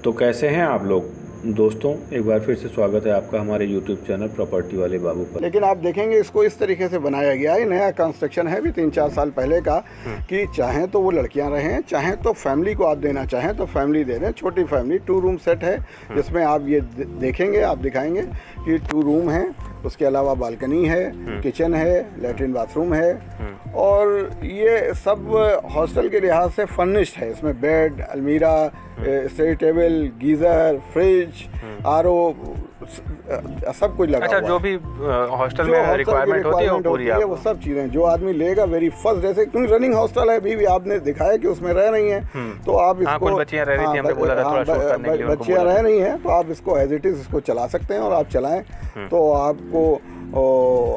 तो कैसे हैं आप लोग दोस्तों, एक बार फिर से स्वागत है आपका हमारे YouTube चैनल प्रॉपर्टी वाले बाबू पर। लेकिन आप देखेंगे इसको इस तरीके से बनाया गया है, नया कंस्ट्रक्शन है भी 3-4 साल पहले का, कि चाहें तो वो लड़कियां रहें, चाहें तो फैमिली को आप देना चाहें तो फैमिली दे दें। छोटी फैमिली 2 रूम सेट है, जिसमें आप ये देखेंगे, आप दिखाएंगे कि 2 रूम हैं, उसके अलावा बालकनी है, किचन है, लेटरिन बाथरूम है, और ये सब हॉस्टल के लिहाज से फर्निश्ड है। इसमें बेड, अलमीरा, study table, geyser, fridge, RO, सब कुछ लगा हुआ है। जो भी हॉस्टल में रिक्वायरमेंट होती है वो पूरी है, वो सब चीज़ें जो आदमी लेगा वेरी फर्स्ट, जैसे क्योंकि रनिंग हॉस्टल है, अभी भी आपने दिखाया कि उसमें रह रही हैं, तो आप इसको बच्चियां रह रही थी, हमने बोला था थोड़ा शूट करने के लिए, बच्चियां रह रही हैं, तो आप इसको एज इट इज़ इसको चला सकते हैं, और आप चलाएं तो आपको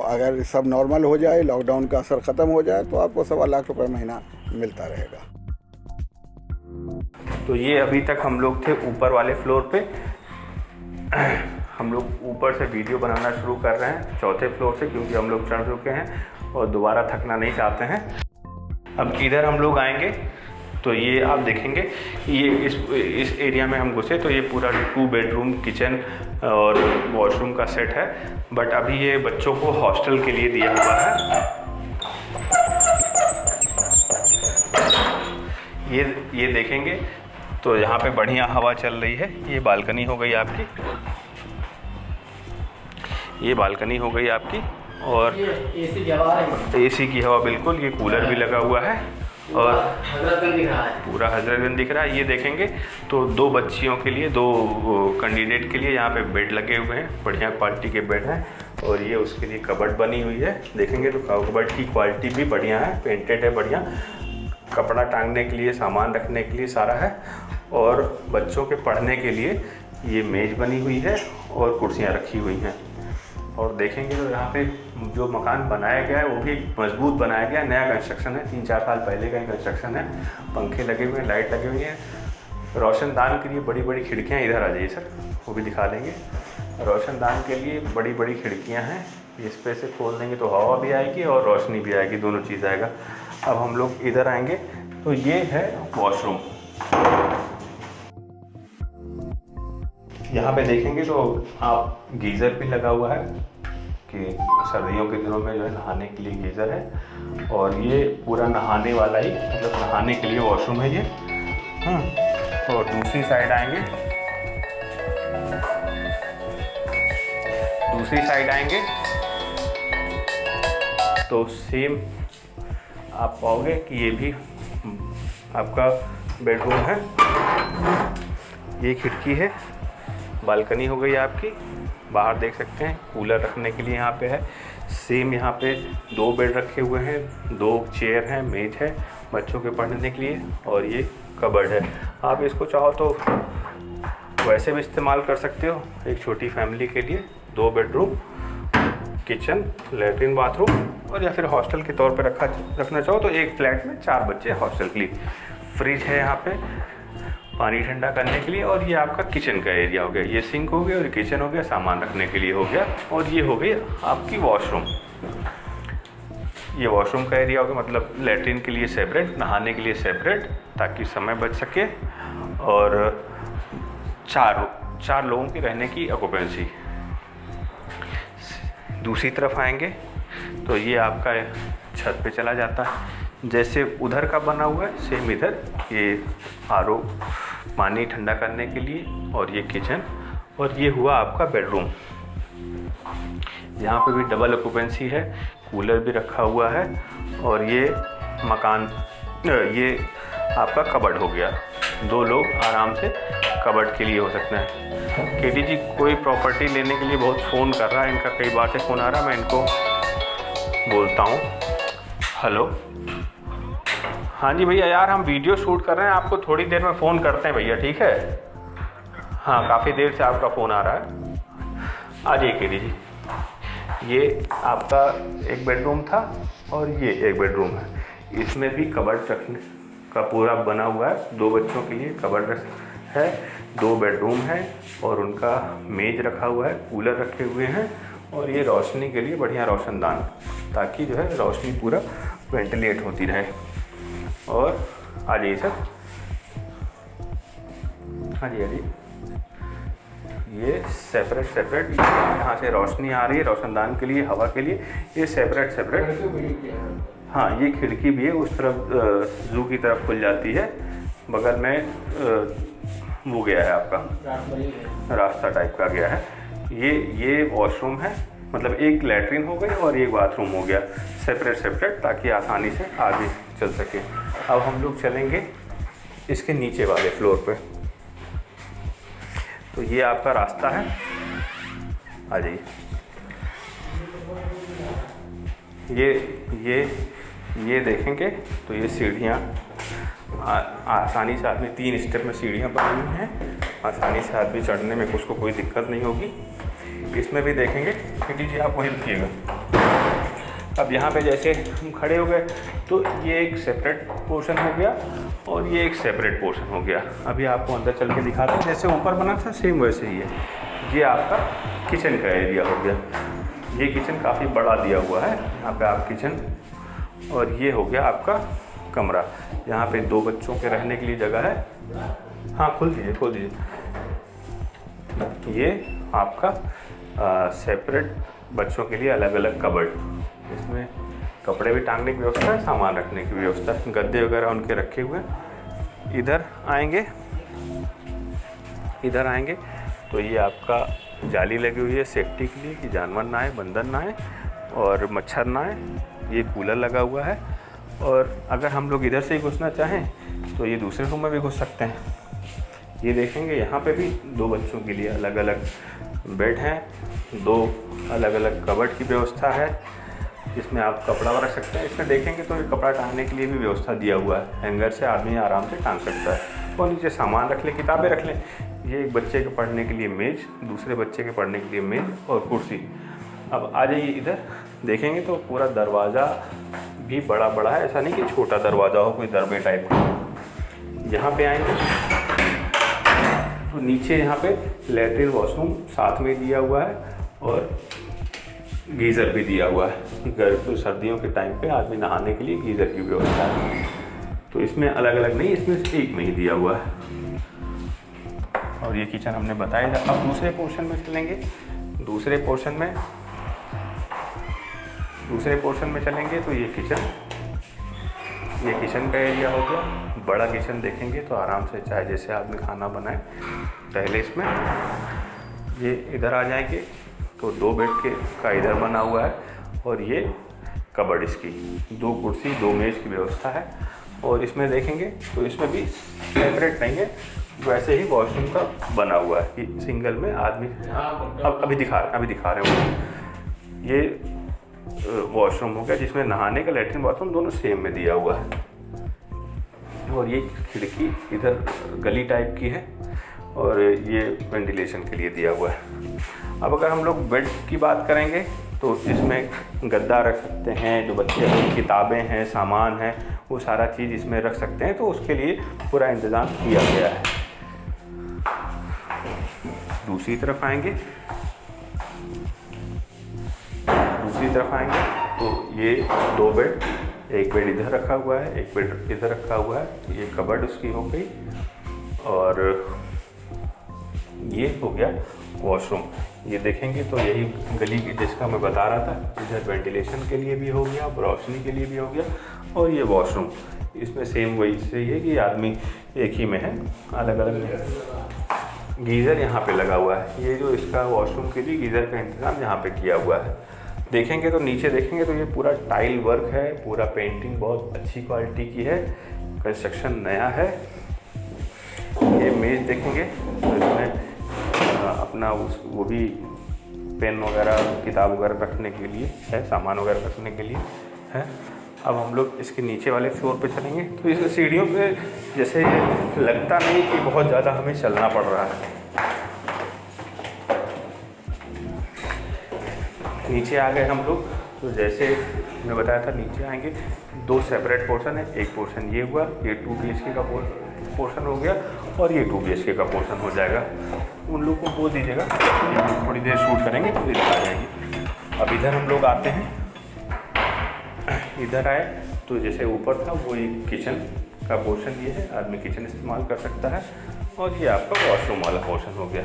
अगर सब नॉर्मल हो जाए, लॉकडाउन का असर ख़त्म हो जाए, तो आपको 1.25 लाख रुपये महीना मिलता रहेगा। तो ये अभी तक हम लोग थे ऊपर वाले फ्लोर पे। हम लोग ऊपर से वीडियो बनाना शुरू कर रहे हैं 4थे फ्लोर से, क्योंकि हम लोग चढ़ चुके हैं और दोबारा थकना नहीं चाहते हैं। अब इधर हम लोग आएंगे तो ये आप देखेंगे, ये इस एरिया में हम घुसे तो ये पूरा 2 बेडरूम, किचन और वॉशरूम का सेट है। बट अभी ये बच्चों को हॉस्टल के लिए दिया हुआ है। ये देखेंगे तो यहाँ पे बढ़िया हवा चल रही है। ये बालकनी हो गई आपकी, ये बालकनी हो गई आपकी, और एसी की हवा बिल्कुल, ये कूलर भी लगा हुआ है और पूरा हजरतगंज दिख रहा है। ये देखेंगे तो 2 बच्चियों के लिए, 2 कैंडिडेट के लिए यहाँ पे बेड लगे हुए हैं, बढ़िया क्वालिटी के बेड हैं, और ये उसके लिए कबर्ड बनी हुई है। देखेंगे तो कबर्ड की क्वालिटी भी बढ़िया है, पेंटेड है बढ़िया, कपड़ा टांगने के लिए, सामान रखने के लिए सारा है, और बच्चों के पढ़ने के लिए ये मेज़ बनी हुई है और कुर्सियाँ रखी हुई हैं। और देखेंगे तो यहाँ पे जो मकान बनाया गया है वो भी मजबूत बनाया गया है, नया कंस्ट्रक्शन है, 3-4 साल पहले का ही कंस्ट्रक्शन है। पंखे लगे हुए हैं, लाइट लगी हुई है, रोशनदान के लिए बड़ी बड़ी खिड़कियाँ, इधर आ जाइए सर, वो भी दिखा देंगे। रोशनदान के लिए बड़ी बड़ी खिड़कियाँ हैं, इस पे से खोल देंगे तो हवा भी आएगी और रोशनी भी आएगी, दोनों चीज़ आएगा। अब हम लोग इधर आएंगे तो ये है वॉशरूम। यहाँ पे देखेंगे तो आप गीज़र भी लगा हुआ है, कि सर्दियों के दिनों में जो है नहाने के लिए गीज़र है, और ये पूरा नहाने वाला ही, मतलब नहाने के लिए वॉशरूम है ये। और दूसरी साइड आएंगे, तो सेम आप पाओगे कि ये भी आपका बेडरूम है। ये खिड़की है, बालकनी हो गई आपकी, बाहर देख सकते हैं, कूलर रखने के लिए यहाँ पे है। सेम यहाँ पे 2 बेड रखे हुए हैं, 2 चेयर हैं, मेज है बच्चों के पढ़ने के लिए, और ये कबर्ड है। आप इसको चाहो तो वैसे भी इस्तेमाल कर सकते हो, एक छोटी फैमिली के लिए 2 बेडरूम, किचन, लेटरिन बाथरूम, और या फिर हॉस्टल के तौर पे रखना चाहो तो एक फ्लैट में 4 बच्चे हॉस्टल के लिए। फ्रिज है यहाँ पे पानी ठंडा करने के लिए, और ये आपका किचन का एरिया हो गया, ये सिंक हो गया और किचन हो गया, सामान रखने के लिए हो गया, और ये हो गई आपकी वॉशरूम। ये वॉशरूम का एरिया हो गया, मतलब लेटरिन के लिए सेपरेट, नहाने के लिए सेपरेट, ताकि समय बच सके, और 4 लोगों की रहने की ऑक्यूपेंसी। दूसरी तरफ आएंगे तो ये आपका छत पे चला जाता है, जैसे उधर का बना हुआ है सेम इधर, ये आरओ पानी ठंडा करने के लिए, और ये किचन, और ये हुआ आपका बेडरूम। यहाँ पे भी डबल ऑक्यूपेंसी है, कूलर भी रखा हुआ है, और ये मकान, ये आपका कबर्ड हो गया। 2 लोग आराम से कबर्ड के लिए हो सकते हैं। केटी जी कोई प्रॉपर्टी लेने के लिए बहुत फ़ोन कर रहा है, इनका कई बार से फ़ोन आ रहा है, मैं इनको बोलता हूँ। हेलो, हाँ जी भैया, यार हम वीडियो शूट कर रहे हैं, आपको थोड़ी देर में फ़ोन करते हैं भैया, ठीक है? हाँ, काफ़ी देर से आपका फ़ोन आ रहा है, आ जाइए केटी जी। ये आपका एक बेडरूम था और ये एक बेडरूम है, इसमें भी कबर्ड रखने का पूरा बना हुआ है, 2 बच्चों के लिए कबर्ड है, 2 बेडरूम है, और उनका मेज रखा हुआ है, कूलर रखे हुए हैं, और ये रोशनी के लिए बढ़िया रोशनदान, ताकि जो है रोशनी पूरा वेंटिलेट होती रहे। और आ जाइए सर, हाँ जी, हाँ जी, ये सेपरेट यहाँ से रोशनी आ रही है रोशनदान के लिए, हवा के लिए, ये सेपरेट। हाँ, ये खिड़की भी है, उस तरफ जू की तरफ खुल जाती है, बगल में वो गया है आपका रास्ता टाइप का गया है। ये वॉशरूम है, मतलब एक लैट्रिन हो गई और एक बाथरूम हो गया, सेपरेट ताकि आसानी से आगे चल सके। अब हम लोग चलेंगे इसके नीचे वाले फ्लोर पे। तो ये आपका रास्ता है, आ जाइए। ये देखेंगे तो ये सीढ़ियाँ आसानी से आदमी 3 स्टेप में सीढ़ियाँ बनी हुई हैं, आसानी से आदमी चढ़ने में उसको कोई दिक्कत नहीं होगी। इसमें भी देखेंगे, क्योंकि जी आप वही देखिएगा। अब यहाँ पे जैसे हम खड़े हो गए तो ये एक सेपरेट पोर्शन हो गया और ये एक सेपरेट पोर्शन हो गया। अभी आपको अंदर चल के दिखाते हैं, जैसे ऊपर बना था सेम वैसे ही है। ये आपका किचन का एरिया हो गया, ये किचन काफ़ी बड़ा दिया हुआ है, यहाँ पे आप किचन, और ये हो गया आपका कमरा। यहाँ पे 2 बच्चों के रहने के लिए जगह है। हाँ, खोल दीजिए। ये आपका सेपरेट बच्चों के लिए अलग अलग कबर्ड, इसमें कपड़े भी टांगने की व्यवस्था है, सामान रखने की व्यवस्था है, गद्दे वगैरह उनके रखे हुए हैं। इधर आएंगे तो ये आपका जाली लगी हुई है सेफ्टी के लिए कि जानवर ना आए, बंदर ना आए और मच्छर ना आए। ये कूलर लगा हुआ है, और अगर हम लोग इधर से ही घुसना चाहें तो ये दूसरे रूम में भी घुस सकते हैं। ये देखेंगे यहाँ पे भी 2 बच्चों के लिए अलग अलग बेड हैं, 2 अलग अलग कबर्ड की व्यवस्था है जिसमें आप कपड़ा रख सकते हैं। इसमें देखेंगे तो ये कपड़ा टांगने के लिए भी व्यवस्था दिया हुआ है, हैंगर से आदमी आराम से टांग सकता है, और नीचे सामान रख लें, किताबें रख लें। ये एक बच्चे के पढ़ने के लिए मेज़, दूसरे बच्चे के पढ़ने के लिए मेज़ और कुर्सी। अब आ जाइए इधर, देखेंगे तो पूरा दरवाज़ा भी बड़ा है, ऐसा नहीं कि छोटा दरवाज़ा हो कोई दरबे टाइप का। यहाँ पे आएंगे तो नीचे यहाँ पे लैट्रिन वॉशरूम साथ में दिया हुआ है और गीज़र भी दिया हुआ है। सर्दियों के टाइम पे आदमी नहाने के लिए गीज़र की व्यवस्था है। तो इसमें अलग अलग नहीं, इसमें एक में ही दिया हुआ है। और ये किचन हमने बताया था। अब दूसरे पोर्शन में चलेंगे। दूसरे पोर्शन में चलेंगे तो ये किचन का एरिया हो गया। बड़ा किचन देखेंगे तो आराम से चाहे जैसे आदमी खाना बनाए पहले इसमें। ये इधर आ जाएंगे तो 2 बेड का इधर बना हुआ है, और ये कबर्ड इसकी 2 कुर्सी 2 मेज़ की व्यवस्था है। और इसमें देखेंगे तो इसमें भी सेपरेट नहीं है, वैसे ही वॉशरूम का बना हुआ है कि सिंगल में आदमी। अभी दिखा रहे हो। ये वॉशरूम हो गया जिसमें नहाने का लैट्रिन बाथरूम दोनों सेम में दिया हुआ है। और ये खिड़की इधर गली टाइप की है, और ये वेंटिलेशन के लिए दिया हुआ है। अब अगर हम लोग बेड की बात करेंगे तो इसमें गद्दा रख सकते हैं, जो बच्चे की किताबें हैं, सामान है, वो सारा चीज़ इसमें रख सकते हैं। तो उसके लिए पूरा इंतज़ाम किया गया है। दूसरी तरफ आएंगे तो ये 2 बेड, एक बेड इधर रखा हुआ है, एक बेड इधर रखा हुआ है। ये कबर्ड उसकी हो गई, और ये हो गया वॉशरूम। ये देखेंगे तो यही गली जिसका मैं बता रहा था, इधर वेंटिलेशन के लिए भी हो गया, रोशनी के लिए भी हो गया। और ये वॉशरूम इसमें सेम वही से ही है कि आदमी एक ही में है, अलग अलग। गीज़र यहाँ पे लगा हुआ है। ये जो इसका वॉशरूम के लिए गीज़र का इंतज़ाम यहाँ पे किया हुआ है। देखेंगे तो नीचे देखेंगे तो ये पूरा टाइल वर्क है, पूरा पेंटिंग बहुत अच्छी क्वालिटी की है, कंस्ट्रक्शन नया है। ये मेज़ देखेंगे तो इसमें अपना वो भी पेन वगैरह किताब वगैरह रखने के लिए है, सामान वगैरह रखने के लिए है। अब हम लोग इसके नीचे वाले फ्लोर पे चलेंगे तो इस सीढ़ियों पे जैसे लगता नहीं कि बहुत ज़्यादा हमें चलना पड़ रहा है। नीचे आ गए हम लोग तो जैसे मैं बताया था, नीचे आएंगे 2 सेपरेट पोर्शन है। एक पोर्शन ये हुआ, ये 2 BHK का पोर्शन हो गया, और ये 2 BHK का पोर्शन हो जाएगा। उन लोग को बोल दीजिएगा, थोड़ी देर शूट करेंगे तो इधर आ जाएगी। अब इधर हम लोग आते हैं, इधर आए तो जैसे ऊपर था वो एक किचन का पोर्शन ये है, आदमी किचन इस्तेमाल कर सकता है। और ये आपका वॉशरूम वाला पोर्शन हो गया।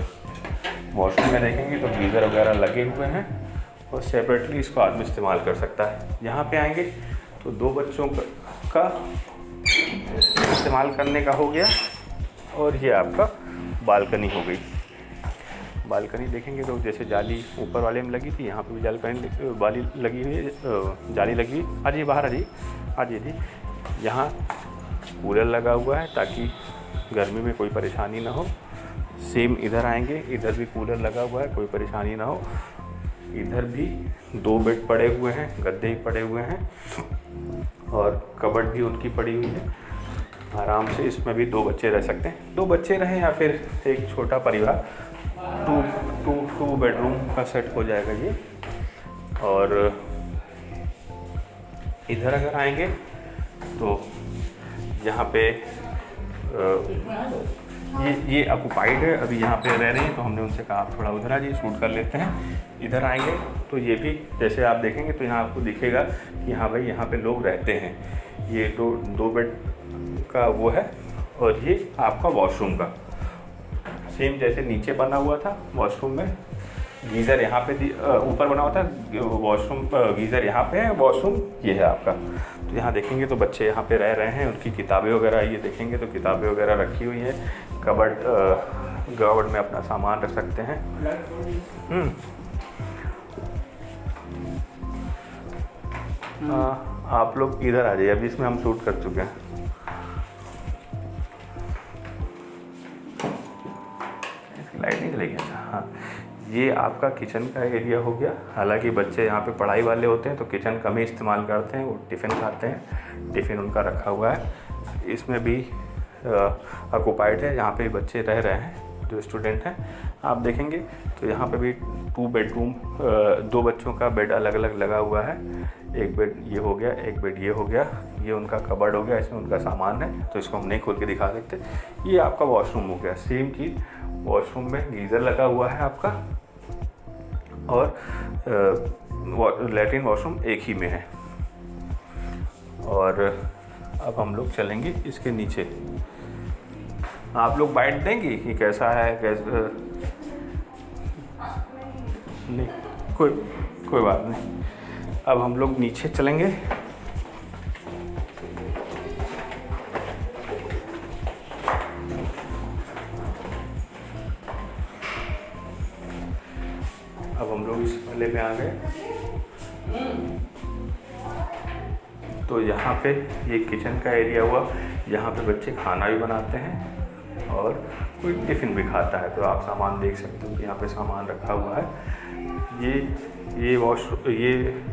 वॉशरूम में देखेंगे तो गीज़र वगैरह लगे हुए हैं और सेपरेटली इसको आदमी इस्तेमाल कर सकता है। यहाँ पे आएंगे तो 2 बच्चों का इस्तेमाल करने का हो गया। और ये आपका बालकनी हो गई। बालकनी देखेंगे तो जैसे जाली ऊपर वाले में लगी थी, यहाँ पे भी जाली लगी हुई है, जाली लगी हुई। आज ये बाहर आ जी। यहाँ कूलर लगा हुआ है ताकि गर्मी में कोई परेशानी ना हो। सेम इधर आएंगे, इधर भी कूलर लगा हुआ है, कोई परेशानी ना हो। इधर भी 2 बेड पड़े हुए हैं, गद्दे ही पड़े हुए हैं और कबर्ड भी उनकी पड़ी हुई है। आराम से इसमें भी 2 बच्चे रह सकते हैं। 2 बच्चे रहें या फिर एक छोटा परिवार, टू बेडरूम का सेट हो जाएगा ये। और इधर अगर आएंगे तो यहाँ पे ये ऑक्युपाइड है, अभी यहाँ पे रह रही हैं, तो हमने उनसे कहा आप थोड़ा उधर आ जाइए, शूट कर लेते हैं। इधर आएंगे तो ये भी जैसे आप देखेंगे तो यहाँ आपको दिखेगा कि हाँ भाई यहाँ पे लोग रहते हैं। ये 2 बेड का वो है और ये आपका वॉशरूम का सेम जैसे नीचे बना हुआ था। वॉशरूम में गीज़र यहाँ पे ऊपर बना हुआ था, वॉशरूम गीज़र यहाँ पे है, वॉशरूम ये है आपका। तो यहाँ देखेंगे तो बच्चे यहाँ पे रह रहे हैं, उनकी किताबें वगैरह ये देखेंगे तो किताबें वगैरह रखी हुई हैं। कबर्ड में अपना सामान रख सकते हैं। आप लोग इधर आ जाइए, अभी इसमें हम शूट कर चुके हैं। लाइट नहीं चलेगी। हाँ, ये आपका किचन का एरिया हो गया। हालांकि बच्चे यहाँ पे पढ़ाई वाले होते हैं तो किचन कम ही इस्तेमाल करते हैं, वो टिफ़िन खाते हैं, टिफ़िन उनका रखा हुआ है। इसमें भी ऑक्युपाइड है, यहाँ पे बच्चे रह रहे हैं जो स्टूडेंट हैं। आप देखेंगे तो यहाँ पे भी 2 बेडरूम, 2 बच्चों का बेड अलग अलग लगा हुआ है। एक बेड ये हो गया, एक बेड ये हो गया, ये उनका कबर्ड हो गया, इसमें उनका सामान है तो इसको हम नहीं खोल के दिखा सकते। ये आपका वॉशरूम हो गया। सेम चीज़ वॉशरूम में गीज़र लगा हुआ है आपका और लैट्रिन वॉशरूम एक ही में है। और अब हम लोग चलेंगे इसके नीचे। आप लोग बाइट देंगे कि कैसा है, कैसा नहीं, कोई बात नहीं। अब हम लोग नीचे चलेंगे। अब हम लोग इस वाले में आ गए तो यहाँ पे ये किचन का एरिया हुआ। यहाँ पे बच्चे खाना भी बनाते हैं और कोई टिफ़िन भी खाता है। तो आप सामान देख सकते हो कि यहाँ पे सामान रखा हुआ है। ये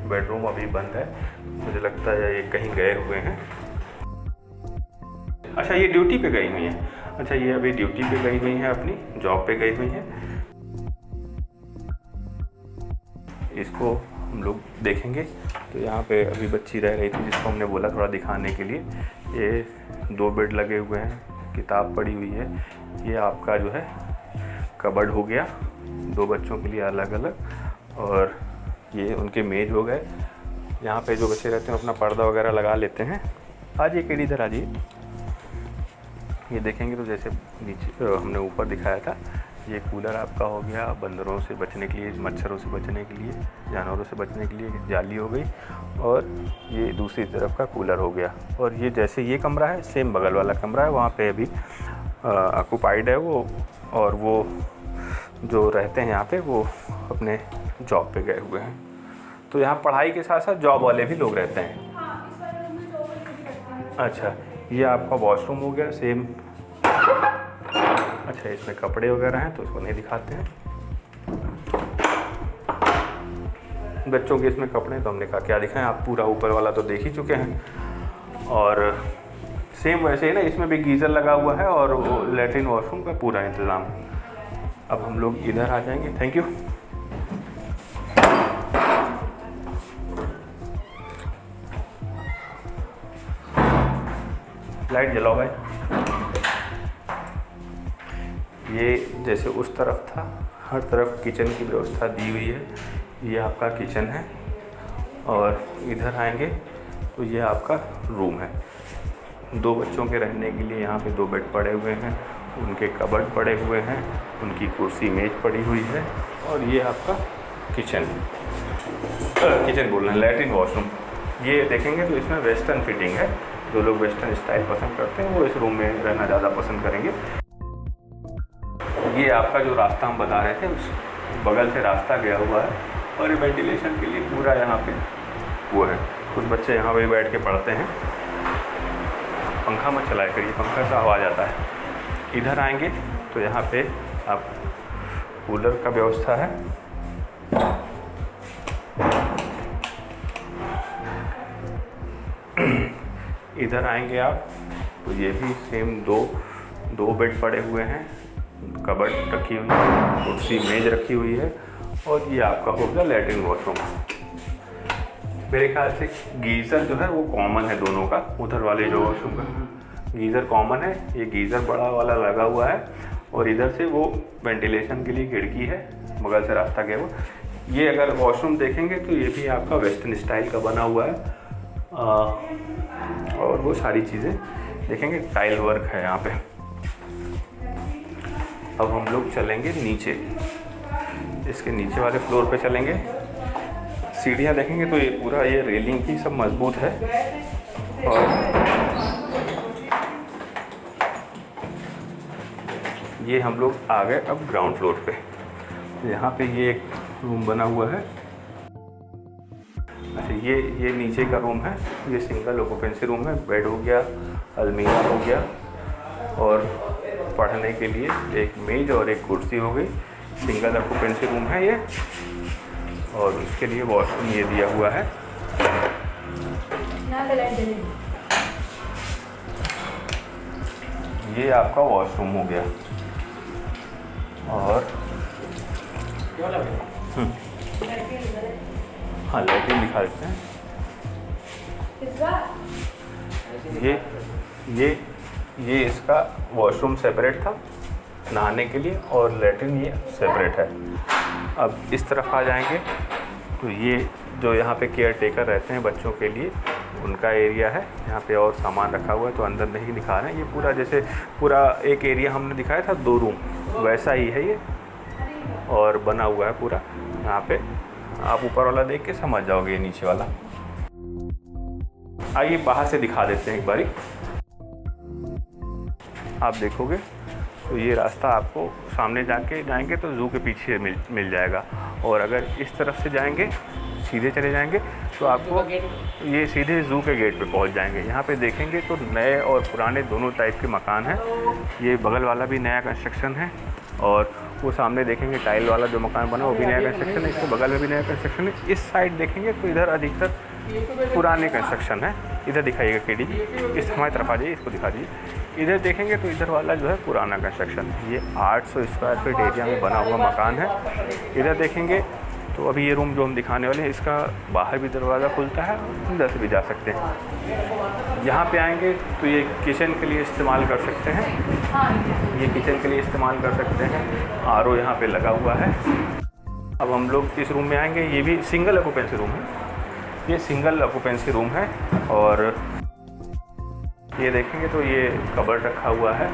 बेडरूम अभी बंद है, मुझे लगता है ये कहीं गए हुए हैं। अच्छा, ये ड्यूटी पे गई हुई हैं। अच्छा, ये अभी ड्यूटी पे गई हुई हैं, अपनी जॉब पे गई हुई हैं। इसको हम लोग देखेंगे तो यहाँ पे अभी बच्ची रह रही थी जिसको हमने बोला थोड़ा दिखाने के लिए। ये 2 बेड लगे हुए हैं, किताब पड़ी हुई है। ये आपका जो है कबर्ड हो गया 2 बच्चों के लिए अलग अलग। और ये उनके मेज हो गए। यहाँ पे जो बच्चे रहते हैं अपना पर्दा वगैरह लगा लेते हैं। आज ये इधर आ जाइए। ये देखेंगे तो जैसे नीचे हमने ऊपर दिखाया था, ये कूलर आपका हो गया बंदरों से बचने के लिए, मच्छरों से बचने के लिए, जानवरों से बचने के लिए जाली हो गई। और ये दूसरी तरफ का कूलर हो गया। और ये जैसे ये कमरा है सेम बगल वाला कमरा है, वहाँ पे अभी ऑक्युपाइड है वो। और वो जो रहते हैं यहाँ पे वो अपने जॉब पे गए हुए हैं। तो यहाँ पढ़ाई के साथ साथ जॉब वाले भी लोग रहते हैं। अच्छा, ये आपका वॉशरूम हो गया सेम। अच्छा, इसमें कपड़े वगैरह हैं तो इसको नहीं दिखाते हैं। बच्चों के इसमें कपड़े तो हमने कहा क्या दिखाएं, आप पूरा ऊपर वाला तो देख ही चुके हैं। और सेम वैसे ही ना, इसमें भी गीज़र लगा हुआ है और वो लैट्रिन वॉशरूम का पूरा इंतज़ाम है। अब हम लोग इधर आ जाएंगे। Thank you. लाइट जलाओ भाई। ये जैसे उस तरफ था, हर तरफ किचन की व्यवस्था दी हुई है। ये आपका किचन है। और इधर आएंगे तो ये आपका रूम है। 2 बच्चों के रहने के लिए यहाँ पे 2 बेड पड़े हुए हैं उनके कबर्ड पड़े हुए हैं, उनकी कुर्सी मेज पड़ी हुई है। और ये आपका किचन बोलना है, लैट्रिन वॉशरूम। ये देखेंगे तो इसमें वेस्टर्न फिटिंग है। जो लोग वेस्टर्न स्टाइल पसंद करते हैं वो इस रूम में रहना ज़्यादा पसंद करेंगे। ये आपका जो रास्ता हम बता रहे थे उस बगल से रास्ता गया हुआ है और ये वेंटिलेशन के लिए पूरा यहाँ पे वो है। कुछ बच्चे यहाँ पे बैठ के पढ़ते हैं। पंखा मत चलाया करिए, पंखा से आवाज़ आता है। इधर आएंगे तो यहाँ पे आप कूलर का व्यवस्था है। इधर आएंगे आप तो ये भी सेम दो बेड पड़े हुए हैं, कबर्ड रखी हुई है, कुर्सी मेज रखी हुई है। और ये आपका हो गया लैट्रिन वॉशरूम। मेरे ख्याल से गीज़र जो है वो कॉमन है दोनों का। उधर वाले जो वॉशरूम का गीज़र कॉमन है, ये गीज़र बड़ा वाला लगा हुआ है। और इधर से वो वेंटिलेशन के लिए खिड़की है, बगल से रास्ता गया हुआ। ये अगर वॉशरूम देखेंगे तो ये भी आपका वेस्टर्न स्टाइल का बना हुआ है। और वो सारी चीज़ें देखेंगे, टाइल वर्क है यहाँ पे। अब हम लोग चलेंगे नीचे, इसके नीचे वाले फ्लोर पे चलेंगे। सीढ़ियाँ देखेंगे तो ये पूरा ये रेलिंग की सब मजबूत है। और ये हम लोग आ गए अब ग्राउंड फ्लोर पे। यहाँ पे ये एक रूम बना हुआ है। अच्छा, ये नीचे का रूम है, ये सिंगल ऑक्यूपेंसी रूम है। बेड हो गया, अलमीरा हो गया और पढ़ने के लिए एक मेज और एक कुर्सी हो गई। सिंगल ऑक्यूपेंसी रूम है ये। और उसके लिए वॉशरूम ये दिया हुआ है। ये आपका वॉशरूम हो गया। और हाँ, लैट्रिन दिखा देते हैं। ये इसका वॉशरूम सेपरेट था नहाने के लिए और लैट्रिन ये सेपरेट है। अब इस तरफ आ जाएंगे तो ये जो यहाँ पे केयर टेकर रहते हैं बच्चों के लिए, उनका एरिया है। यहाँ पे और सामान रखा हुआ है तो अंदर नहीं दिखा रहे हैं। ये पूरा जैसे पूरा एक एरिया हमने दिखाया था 2 रूम, वैसा ही है ये। और बना हुआ है पूरा। यहाँ पे आप ऊपर वाला देख के समझ जाओगे ये नीचे वाला। आइए बाहर से दिखा देते हैं एक बारी। आप देखोगे तो ये रास्ता आपको सामने जाएंगे तो ज़ू के पीछे मिल जाएगा। और अगर इस तरफ से जाएंगे, सीधे चले जाएंगे तो आपको ये सीधे ज़ू के गेट पे पहुंच जाएंगे। यहाँ पे देखेंगे तो नए और पुराने दोनों टाइप के मकान हैं। ये बगल वाला भी नया कंस्ट्रक्शन है और वो सामने देखेंगे टाइल वाला जो मकान बना वो भी नया कंस्ट्रक्शन है। इसके बगल में भी नया कंस्ट्रक्शन है। इस साइड देखेंगे तो इधर अधिकतर पुराने कंस्ट्रक्शन है। इधर दिखाइएगा केडी, इस हमारी तरफ आ जाइए, इसको दिखा दीजिए। इधर देखेंगे तो इधर वाला जो है पुराना कंस्ट्रक्शन है। ये 800 स्क्वायर फीट एरिया में बना हुआ मकान है। इधर देखेंगे तो अभी ये रूम जो हम दिखाने वाले हैं इसका बाहर भी दरवाज़ा खुलता है, अंदर से भी जा सकते हैं। यहाँ पे आएंगे तो ये किचन के लिए इस्तेमाल कर सकते हैं। ये किचन के लिए इस्तेमाल कर सकते हैं। आरओ यहाँ पे लगा हुआ है। अब हम लोग इस रूम में आएंगे। ये भी सिंगल ऑक्यूपेंसी रूम है। ये सिंगल ऑक्यूपेंसी रूम है। और ये देखेंगे तो ये कबर्ड रखा हुआ है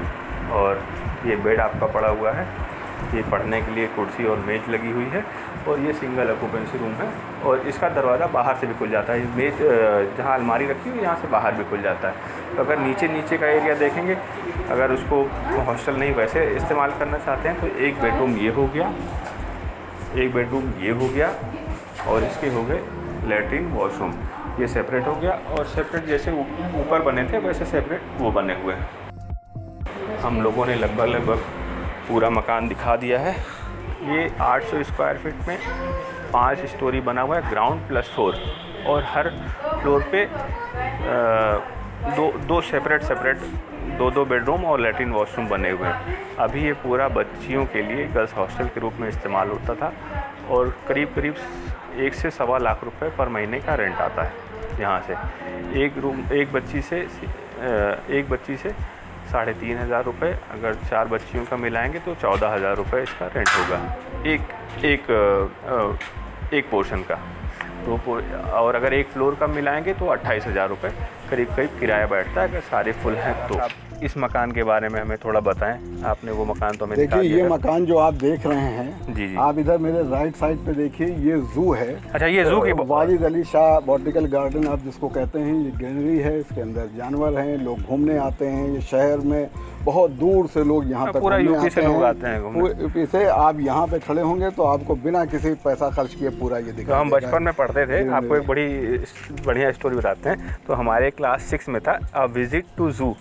और ये बेड आपका पड़ा हुआ है। ये पढ़ने के लिए कुर्सी और मेज लगी हुई है। और ये सिंगल ऑक्यूपेंसी रूम है और इसका दरवाज़ा बाहर से भी खुल जाता है। मेज जहाँ अलमारी रखी हुई है यहाँ से बाहर भी खुल जाता है। तो अगर नीचे का एरिया देखेंगे, अगर उसको हॉस्टल नहीं वैसे इस्तेमाल करना चाहते हैं तो एक बेडरूम ये हो गया, एक बेडरूम ये हो गया और इसके हो गए लैट्रिन वॉशरूम। ये सेपरेट हो गया और सेपरेट जैसे ऊपर बने थे वैसे सेपरेट वो बने हुए हैं। हम लोगों ने लगभग पूरा मकान दिखा दिया है। ये 800 स्क्वायर फीट में 5 स्टोरी बना हुआ है, ग्राउंड प्लस 4। और हर फ्लोर पे दो सेपरेट दो बेडरूम और लैट्रिन वॉशरूम बने हुए हैं। अभी ये पूरा बच्चियों के लिए गर्ल्स हॉस्टल के रूप में इस्तेमाल होता था और करीब 1 से 1.25 लाख रुपए पर महीने का रेंट आता है यहाँ से। एक बच्ची से 3,500 रुपये, अगर 4 बच्चियों का मिलाएंगे तो 14,000 रुपये इसका रेंट होगा एक पोर्शन का। तो और अगर एक फ्लोर का मिलाएंगे तो 28,000 रुपये करीब किराया बैठता है अगर सारे फुल हैं तो। इस मकान के बारे में हमें थोड़ा बताएं। आपने वो मकान तो हमें दिखा देखिए, दिया ये था। मकान जो आप देख रहे हैं, जी जी। आप इधर मेरे राइट साइड पे देखिए, ये जू है। अच्छा, ये जू की वाजिद अली शाह बॉटनिकल गार्डन आप जिसको कहते हैं, ये गैलरी है। इसके अंदर जानवर हैं, लोग घूमने आते हैं। ये शहर में बहुत दूर से लोग यहाँ तक पूरा घूमने यूपी से लोग आते हैं घूमने। यूपी से। आप यहाँ पे खड़े होंगे तो आपको बिना किसी पैसा खर्च किए पूरा ये तो दिखा हम बचपन में पढ़ते थे। आपको एक बड़ी बढ़िया स्टोरी बताते हैं। तो हमारे क्लास 6 में था अ विजिट टू जू,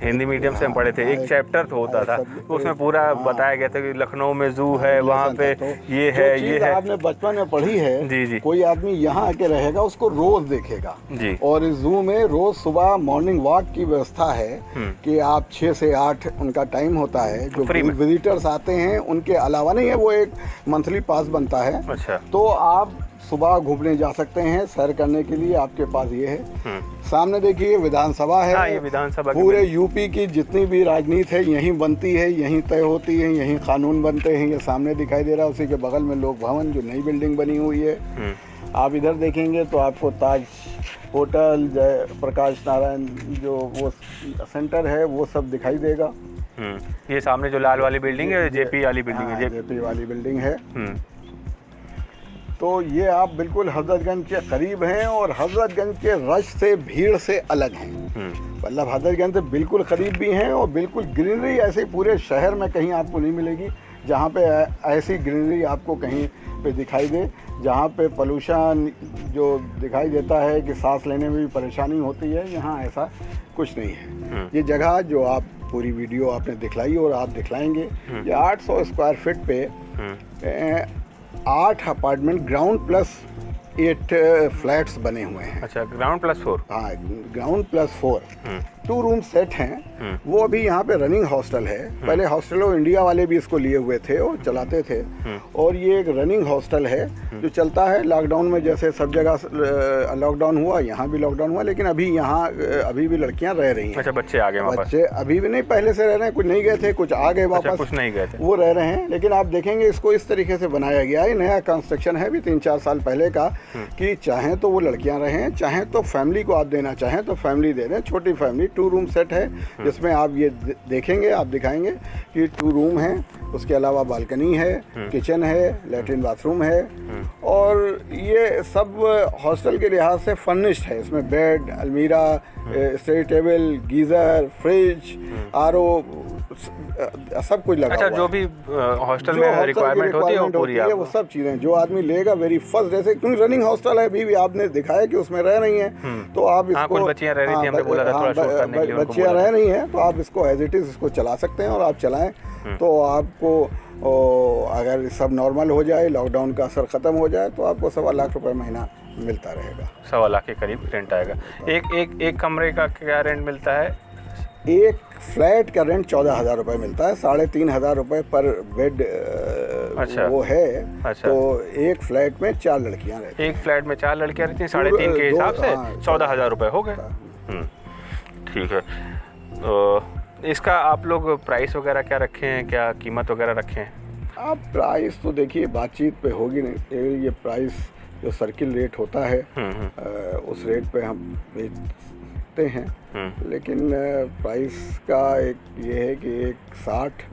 हिंदी मीडियम से हम पढ़े थे। एक चैप्टर तो होता था, तो उसमें पूरा बताया गया था कि लखनऊ में जू है, वहाँ पे ये है, ये है। आपने बचपन में पढ़ी है। जी जी। कोई आदमी यहाँ आके रहेगा, उसको रोज देखेगा जी। और इस जू में रोज सुबह मॉर्निंग वॉक की व्यवस्था है कि आप 6 से 8 उनका टाइम होता है। जो विजिटर्स आते हैं उनके अलावा नहीं है, वो एक मंथली पास बनता है। अच्छा। तो आप सुबह घूमने जा सकते हैं सैर करने के लिए। आपके पास ये है, सामने देखिए विधानसभा है। हाँ, ये विधानसभा पूरे यूपी की जितनी भी राजनीति है यहीं बनती है, यहीं तय होती है, यहीं कानून बनते हैं। ये सामने दिखाई दे रहा है, उसी के बगल में लोक भवन जो नई बिल्डिंग बनी हुई है। आप इधर देखेंगे तो आपको ताज होटल, जय प्रकाश नारायण जो वो सेंटर है वो सब दिखाई देगा। ये सामने जो लाल वाली बिल्डिंग है, जेपी वाली बिल्डिंग है। जेपी वाली बिल्डिंग है। तो ये आप बिल्कुल हजरतगंज के करीब हैं और हजरतगंज के रश से, भीड़ से अलग हैं। मतलब हजरतगंज से बिल्कुल करीब भी हैं और बिल्कुल ग्रीनरी ऐसे पूरे शहर में कहीं आपको नहीं मिलेगी जहाँ पे ऐसी ग्रीनरी आपको कहीं पे दिखाई दे, जहाँ पे पोल्यूशन जो दिखाई देता है कि सांस लेने में भी परेशानी होती है, यहाँ ऐसा कुछ नहीं है। ये जगह जो आप पूरी वीडियो आपने दिखलाई और आप दिखलाएंगे, ये 800 स्क्वायर फीट पे 8 अपार्टमेंट, ग्राउंड प्लस 8 फ्लैट्स बने हुए हैं। अच्छा, ग्राउंड प्लस 4। हाँ, ग्राउंड प्लस 4 2 रूम सेट हैं। वो अभी यहाँ पे रनिंग हॉस्टल है। पहले हॉस्टल ऑफ इंडिया वाले भी इसको लिए हुए थे और चलाते थे, और ये एक रनिंग हॉस्टल है जो चलता है। लॉकडाउन में जैसे सब जगह लॉकडाउन हुआ, यहाँ भी लॉकडाउन हुआ, लेकिन अभी यहाँ अभी भी लड़कियाँ रह रही हैं। अच्छा, बच्चे आ गए वापस? बच्चे अभी भी नहीं, पहले से रह रहे हैं। कुछ नहीं गए थे, कुछ आ गए वापस। अच्छा, कुछ नहीं गए थे, वो रह रहे हैं। लेकिन आप देखेंगे इसको इस तरीके से बनाया गया है, नया कंस्ट्रक्शन है भी 3-4 साल पहले का, कि चाहें तो वो लड़कियां रहें, चाहें तो फैमिली को आप देना चाहें तो फैमिली दे दें। छोटी फैमिली 2 रूम सेट है, जिसमें आप ये देखेंगे, आप दिखाएंगे कि 2 रूम है, उसके अलावा बालकनी है, किचन है, लेटरिन बाथरूम है, और ये सब हॉस्टल के लिहाज से फर्निश्ड है। इसमें बेड, अलमीरा, study table, geyser, fridge, RO, सब कुछ लगा। अच्छा, हुआ जो भी हॉस्टल में रिक्वायरमेंट होती है वो पूरी है, वो सब चीज़ें जो आदमी लेगा वेरी फर्स्ट। जैसे क्योंकि रनिंग हॉस्टल है, अभी भी आपने दिखाया कि उसमें रह रही हैं, तो आप इसको, कुछ बच्चियां रह रही थी, हमने बोला था थोड़ा शूट करने के लिए, बच्चियां रह रही हैं, तो आप इसको एज इट इज़ इसको चला सकते हैं और आप चलाएं तो आपको अगर सब नॉर्मल हो जाए, लॉकडाउन का असर ख़त्म हो जाए, तो आपको 1.25 लाख रुपए महीना मिलता रहेगा। 1.25 लाख के करीब रेंट आएगा। एक कमरे का क्या रेंट मिलता है? एक फ्लैट का रेंट 14,000 रुपये मिलता है, 3,500 रुपये पर बेड। अच्छा, वो है। अच्छा। तो एक फ्लैट में 4 लड़कियां रहती हैं। एक फ्लैट में 4 लड़कियां रहती हैं, 3.5 के हिसाब से 14,000 रुपये हो गए। ठीक है। तो इसका आप लोग प्राइस वगैरह क्या रखे हैं, क्या कीमत वगैरह रखे हैं? आप प्राइस तो देखिए बातचीत पे होगी नहीं, ये प्राइस जो सर्किल रेट होता है उस रेट पे हम बेचते हैं। लेकिन प्राइस का एक ये है कि 1.60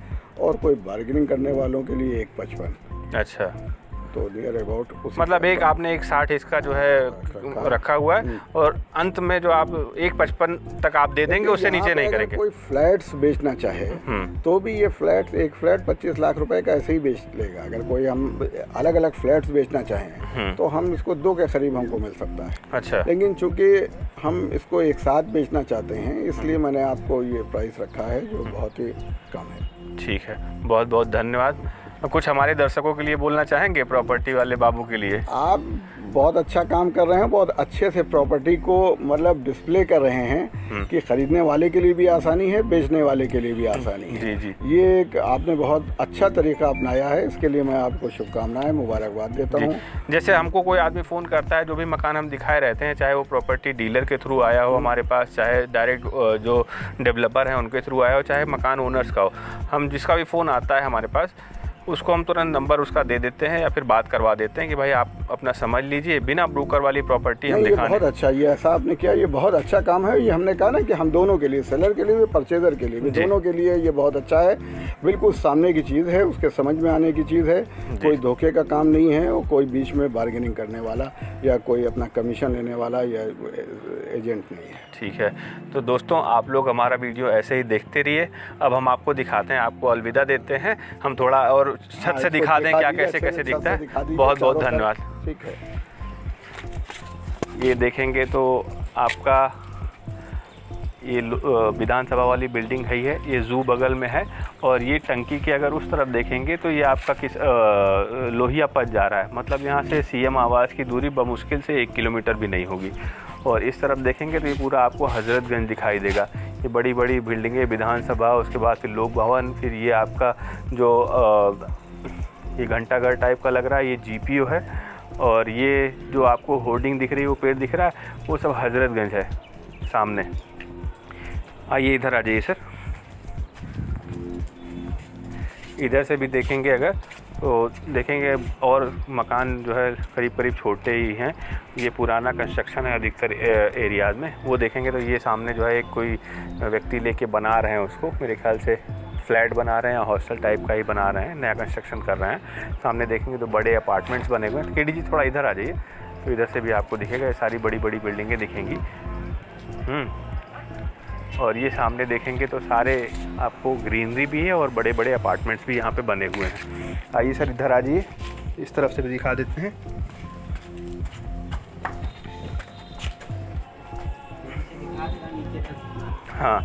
और कोई बार्गेनिंग करने वालों के लिए 1.55। अच्छा, तो नियर अबाउट मतलब आपने 1.60 इसका जो है रखा हुआ है, और अंत में जो आप 1.55 तक आप दे देंगे, उससे नीचे नहीं करेंगे। कोई फ्लैट्स बेचना चाहे तो भी ये फ्लैट, एक फ्लैट 25 लाख रुपए का ऐसे ही बेच लेगा। अगर कोई हम अलग अलग फ्लैट्स बेचना चाहें तो हम इसको 2 के करीब हमको मिल सकता है। अच्छा, लेकिन चूंकि हम इसको एक साथ बेचना चाहते हैं, इसलिए मैंने आपको ये प्राइस रखा है जो बहुत ही कम है। ठीक है, बहुत बहुत धन्यवाद। कुछ हमारे दर्शकों के लिए बोलना चाहेंगे, प्रॉपर्टी वाले बाबू के लिए? आप बहुत अच्छा काम कर रहे हैं, बहुत अच्छे से प्रॉपर्टी को मतलब डिस्प्ले कर रहे हैं कि खरीदने वाले के लिए भी आसानी है, बेचने वाले के लिए भी आसानी है। जी जी, ये एक आपने बहुत अच्छा तरीका अपनाया है, इसके लिए मैं आपको शुभकामनाएं, मुबारकबाद देता हूँ। जैसे हमको कोई आदमी फ़ोन करता है, जो भी मकान हम दिखाए रहते हैं, चाहे वो प्रॉपर्टी डीलर के थ्रू आया हो हमारे पास, चाहे डायरेक्ट जो डेवलपर हैं उनके थ्रू आया हो, चाहे मकान ओनर्स का हो, हम जिसका भी फ़ोन आता है हमारे पास, उसको हम तुरंत नंबर उसका दे देते हैं या फिर बात करवा देते हैं कि भाई आप अपना समझ लीजिए, बिना ब्रोकर वाली प्रॉपर्टी हम ये दिखाने। बहुत अच्छा, ये ऐसा आपने किया, ये बहुत अच्छा काम है। ये हमने कहा ना कि हम दोनों के लिए, सेलर के लिए भी, परचेजर के लिए भी, दोनों के लिए ये बहुत अच्छा है। बिल्कुल सामने की चीज़ है, उसके समझ में आने की चीज़ है, कोई धोखे का काम नहीं है और कोई बीच में बार्गेनिंग करने वाला या कोई अपना कमीशन लेने वाला या एजेंट नहीं है। ठीक है, तो दोस्तों आप लोग हमारा वीडियो ऐसे ही देखते रहिए। अब हम आपको दिखाते हैं, आपको अलविदा देते हैं। हम थोड़ा और छत से दिखा दें क्या कैसे कैसे दिखता है। बहुत बहुत धन्यवाद। ठीक है, ये देखेंगे तो आपका ये विधानसभा वाली बिल्डिंग है, ये जू बगल में है। और ये टंकी के अगर उस तरफ देखेंगे तो ये आपका लोहिया पथ जा रहा है, मतलब यहाँ से सीएम आवास की दूरी बमुश्किल से 1 किलोमीटर भी नहीं होगी। और इस तरफ देखेंगे तो ये पूरा आपको हजरतगंज दिखाई देगा। ये बड़ी बड़ी बिल्डिंगें, विधानसभा, उसके बाद फिर लोक भवन, फिर ये आपका जो ये घंटाघर टाइप का लग रहा है ये जीपीओ है। और ये जो आपको होर्डिंग दिख रही है, वो पेड़ दिख रहा है, वो सब हजरतगंज है सामने। आइए इधर आ जाइए सर। इधर से भी देखेंगे अगर तो देखेंगे और मकान जो है करीब करीब छोटे ही हैं। ये पुराना कंस्ट्रक्शन है अधिकतर एरियाज़ में। वो देखेंगे तो ये सामने जो है एक कोई व्यक्ति लेके बना रहे हैं उसको, मेरे ख्याल से फ्लैट बना रहे हैं या हॉस्टल टाइप का ही बना रहे हैं, नया कंस्ट्रक्शन कर रहे हैं। सामने देखेंगे तो बड़े अपार्टमेंट्स बने हुए हैं। केडी जी थोड़ा इधर आ जाइए, तो इधर से भी आपको दिखेगा, ये सारी बड़ी बड़ी बिल्डिंगें दिखेंगी। और ये सामने देखेंगे तो सारे आपको ग्रीनरी भी है और बड़े बड़े अपार्टमेंट्स भी यहाँ पे बने हुए हैं। आइए सर इधर आ जाइए, इस तरफ से भी दिखा देते हैं। हाँ,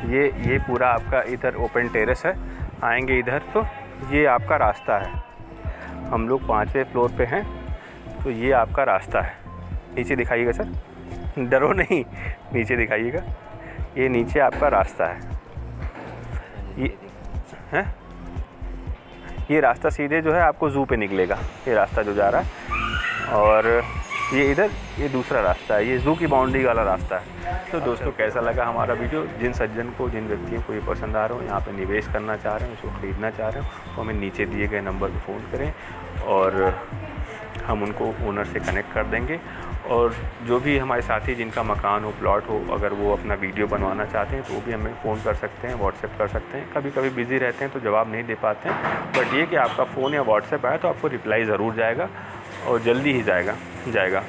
ये पूरा आपका इधर ओपन टेरेस है। आएंगे इधर तो ये आपका रास्ता है। हम लोग 5वें फ्लोर पे हैं, तो ये आपका रास्ता है। नीचे दिखाइएगा सर, डरो नहीं, नीचे दिखाइएगा। ये नीचे आपका रास्ता है। ये रास्ता सीधे जो है आपको ज़ू पे निकलेगा, ये रास्ता जो जा रहा है। और ये इधर ये दूसरा रास्ता है, ये ज़ू की बाउंड्री वाला रास्ता है। तो दोस्तों कैसा लगा हमारा वीडियो? जिन सज्जन को, जिन व्यक्तियों को ये पसंद आ रहा हो, यहाँ पे निवेश करना चाह रहे हैं, उसको ख़रीदना चाह रहे हो, तो हमें नीचे दिए गए नंबर पर फ़ोन करें और हम उनको ओनर से कनेक्ट कर देंगे। और जो भी हमारे साथी जिनका मकान हो, प्लॉट हो, अगर वो अपना वीडियो बनवाना चाहते हैं तो वो भी हमें फ़ोन कर सकते हैं, व्हाट्सएप कर सकते हैं। कभी कभी बिज़ी रहते हैं तो जवाब नहीं दे पाते हैं, बट ये कि आपका फ़ोन या व्हाट्सएप आया तो आपको रिप्लाई ज़रूर जाएगा और जल्दी ही जाएगा।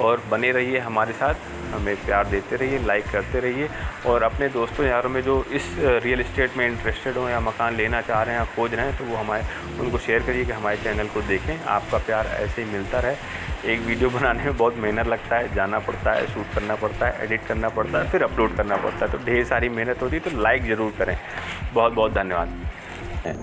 और बने रहिए हमारे साथ, हमें प्यार देते रहिए, लाइक करते रहिए। और अपने दोस्तों यारों में जो इस रियल एस्टेट में इंटरेस्टेड हो या मकान लेना चाह रहे हैं या खोज रहे हैं, तो वो उनको शेयर करिए कि हमारे चैनल को देखें। आपका प्यार ऐसे ही मिलता रहे। एक वीडियो बनाने में बहुत मेहनत लगता है, जाना पड़ता है, शूट करना पड़ता है, एडिट करना पड़ता है, फिर अपलोड करना पड़ता है, तो ढेर सारी मेहनत होती है। तो लाइक ज़रूर करें। बहुत बहुत धन्यवाद।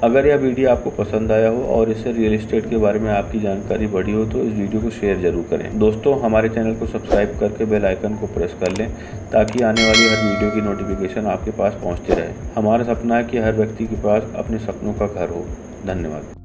अगर यह वीडियो आपको पसंद आया हो और इससे रियल एस्टेट के बारे में आपकी जानकारी बढ़ी हो तो इस वीडियो को शेयर जरूर करें। दोस्तों हमारे चैनल को सब्सक्राइब करके बेल आइकन को प्रेस कर लें ताकि आने वाली हर वीडियो की नोटिफिकेशन आपके पास पहुंचती रहे। हमारा सपना है कि हर व्यक्ति के पास अपने सपनों का घर हो। धन्यवाद।